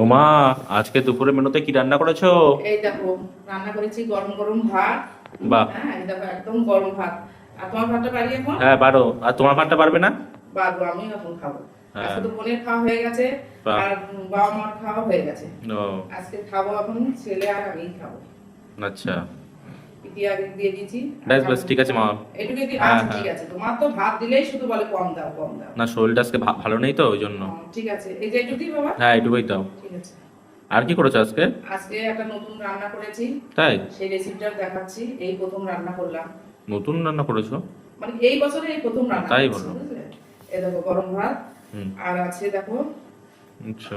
ওমা, আজকে দুপুরে মেনুতে কি রান্না করেছো? এই দেখো, রান্না করেছি গরম গরম ভাত। বাহ। হ্যাঁ, এই দেখো একদম গরম ভাত। আর তোমার ভাতটা পারি এখন? হ্যাঁ পারো, আর তোমার ভাতটা পারবে না? পারবো, আমি এখন খাবো। হ্যাঁ। আজকে তো বোনের খাওয়া হয়ে গেছে, বাহ। আর বাবা মার খাওয়া হয়ে গেছে। ও আজকে খাবো এখন ছেলে আর আমি খাবো। আচ্ছা, পিঠে আগে দিয়ে দিয়েছি। বেশ বেশ, ঠিক আছে মা। এটুকু দিয়ে হ্যাঁ আচ্ছা, হ্যাঁ। ঠিক আছে। তোমার তো ভাত দিলেই শুধু বলে কম দাও কম দাও। না, শরীরটা আজকে ভালো নেই তো ওই জন্য। ঠিক আছে, এই যে একটু দিই বাবা। হ্যাঁ, এটুকুই দাও। ঠিক আছে। আর কি করেছো আজকে? আজকে একটা নতুন রান্না করেছি, তাই? সেই রেসিপিটা দেখাচ্ছি। এই প্রথম রান্না করলাম, নতুন রান্না করেছো? মানে এই বছরে এই প্রথম রান্না তাই করছি, বলো। বুঝলে? এই দেখো গরম ভাত, হুম। আর আছে দেখো আচ্ছা।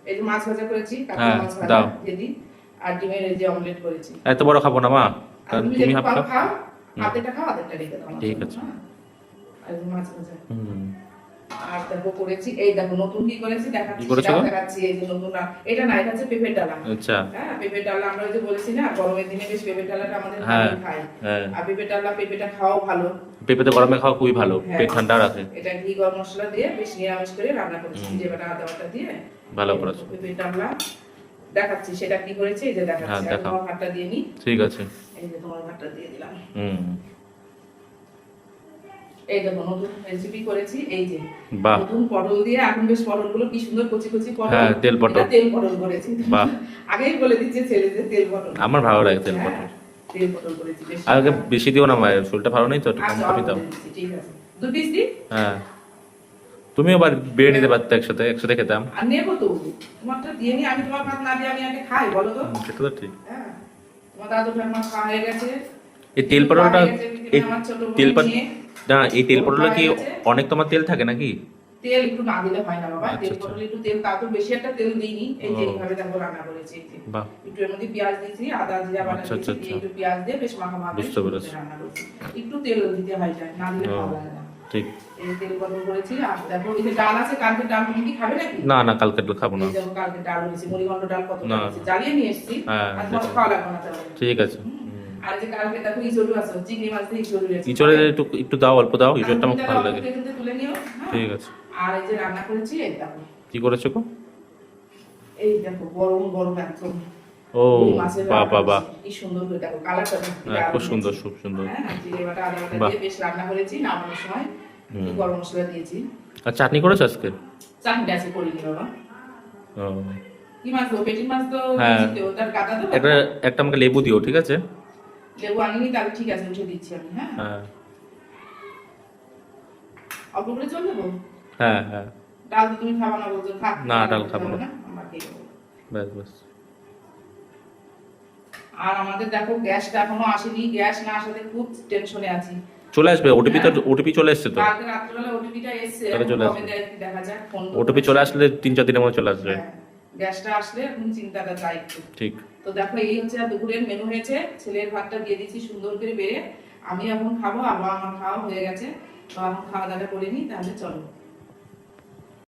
এই যে মাছ ভাজা করেছি, কাঁচা হ্যাঁ, মাছ ভাজা দাও। দিয়ে দিই, আর ডিমের এই যে অমলেট করেছি। এত বড় খাবো না মা, আর কারণ তুমি তুমি যেটা হাফ পারো খাও। খাও, হুম। আধেকটা খাও আধেকটা রেখে দাও আমার ঠিক জন্য, আছে। হ্যাঁ? আর এই যে মাছ ভাজা, হুম। আর দেখো করেছি এই দেখো নতুন কি করেছি কি দেখাচ্ছি, করেছো? সেটাও দেখাচ্ছি। এই যে নতুন এটা না, এটা হচ্ছে পেঁপের ডালা। আচ্ছা। হ্যাঁ, পেঁপের ডালা আমরা ওই যে বলেছি না, গরমের দিনে বেশ পেঁপের ডালাটা আমাদের হ্যাঁ ভালোই খাই। হ্যাঁ। আর পেঁপের ডালা, পেঁপেটা খাওয়াও ভালো। পেঁপে তো গরমে খাওয়া খুবই ভালো, হ্যাঁ। পেট ঠান্ডা রাখে। এটা ঘি গরম মশলা দিয়ে বেশ নিরামিষ করে রান্না করেছি, হুম। জিরে বাটা আদা বাটা দিয়ে। ভালো করেছো। পেঁপের ডালা দেখাচ্ছি, সেটা কি করেছি এই যে হ্যাঁ, দেখাচ্ছি। আর দেখাও। তোমার ভাতটা দিয়ে নি, ঠিক আছে। এই যে তোমার ভাতটা দিয়ে দিলাম। হুম। এই দেখো নতুন রেসিপি করেছি, এই যে বাহ। নতুন পটল দিয়ে। এখন বেশ পটলগুলো কি সুন্দর কচি কচি পটল। হ্যাঁ, তেল পটল। এটা তেল পটল করেছি। বাহ। আগেই বলে দিচ্ছে ছেলে যে তেল পটল। আমার ভালো লাগে তেল হ্যাঁ, পটল। তেল পটল করেছি বেশ। আগে বেশি দিও না মায়ের, শরীরটা ভালো নেই তো, একটু কম আচ্ছা, কমই অল্প দাও। দিয়ে দিচ্ছি, ঠিক আছে। 2 পিস দিই। হ্যাঁ, তুমিও আবার বেড়ে নিতে পারতে, একসাথে একসাথে খেতাম। আর নেবো তো, তোমারটা দিয়ে নি। আমি তোমার ভাত না দিয়ে আমি আগে খাই, বলো তো? সেটা তো ঠিক। হ্যাঁ, তোমার দাদু ঠাকুমা খাওয়া হয়ে গেছে। এই তেল পটলটা, এই আমার ছোট তেল বোন নিয়ে না, এই তেল ওর পটলটা কি খাওয়া হয়ে গেছে। অনেক তোমার তেল থাকে নাকি? তেল একটু না দিলে হয় না বাবা। আচ্ছা, তেল আচ্ছা। পটলে একটু তেল, তাও তো বেশি একটা তেল দিইনি। এই যে ও। এইভাবে দেখো রান্না করেছি, এই যে বাহ। একটু এর মধ্যে পেঁয়াজ দিয়েছি, আদা জিরা বাটা আচ্ছা, দিয়েছি, আচ্ছা, দিয়ে আচ্ছা। একটু পেঁয়াজ দিয়ে বেশ মাখা মাখা বুঝতে পেরেছি। রান্না করেছি। একটু তেল দিতে হয় যায়, না দিলে ও, ভালো লাগে না। ঠিক। এই তেল গরম করেছি। আর দেখো এই যে ডাল আছে, কালকে ডাল তুমি কি খাবে নাকি? না না, কালকে খাবো না। এই দেখো কালকে ডাল হয়েছে, মুড়িঘণ্ট ডাল কত না। হয়েছে, জ্বালিয়ে নিয়ে এসেছি। হ্যাঁ, আর তোমার সেটাই। খাওয়া লাগবে না তাহলে। ঠিক আছে। আর এই যে কালকে দেখো ইচড়ু আছে, চিংড়ি মাছ দিয়ে ইচড়ু রয়েছে। ইঁচড়ে একটু একটু দাও, অল্প দাও, ইঁচড়টা তুমি আমার তাহলে ভালো অল্প লাগে। তেল দিয়ে তুলে নিও, হ্যাঁ? ঠিক আছে। আর এই যে রান্না করেছি, এই দেখো কি করেছো গো? এই দেখো গরম গরম একদম ও, রুই মাছের বাহ রান্না বাহ বাহ। করেছি। কি সুন্দর করে দেখো কালারটা দেখো, হ্যাঁ, খুব দারুণ সুন্দর, হয়েছে। খুব সুন্দর। হ্যাঁ, জিরে বাটা আদা বাটা বাহ। দিয়ে বেশ রান্না করেছি। নামানোর সময় একটু গরম মশলা দিয়েছি। আর চাটনি করেছো আজকে? চাটনিটা আছে করিনি বাবা। ও। কি মাছ দেবো? পেটির মাছ তো হ্যাঁ। দিয়েছি তো, তার কাটা দেবো? একটা একটা আমাকে লেবু দিও, ঠিক আছে? লেবু আনিনি, তাহলে ঠিক আছে উঠে দিচ্ছি আমি। হ্যাঁ, হ্যাঁ অল্প করে চল দেবো। হ্যাঁ হ্যাঁ। ডাল তো তুমি খাবা না বলছো, থাক। না, ডাল খাবো না। আমরা খেয়ে নেবো। ব্যাস ব্যাস। আর আমাদের দেখো গ্যাসটা এখনো আসেনি, গ্যাস না আসাতে খুব টেনশনে আছি। চলে আসবে, ওটিপি তো, ওটিপি চলে এসছে তো। কালকে রাত্রিবেলা ওটিপিটা এসেছে, তাহলে চলে কবে আসবে। দেয় দেখা যাক। ফোন ওটিপি চলে আসলে 3-4 দিনের মধ্যে চলে আসবে। হ্যাঁ, গ্যাসটা আসলে এখন চিন্তাটা যায় একটু। ঠিক। তো দেখো এই হচ্ছে আর দুপুরের মেনু হয়েছে। ছেলের ভাতটা দিয়ে দিচ্ছি সুন্দর করে বেড়ে। আমি এখন খাবো, আবার আমার খাওয়া হয়ে গেছে। তো এখন খাওয়া দাওয়া করে নিই, তাহলে চলো।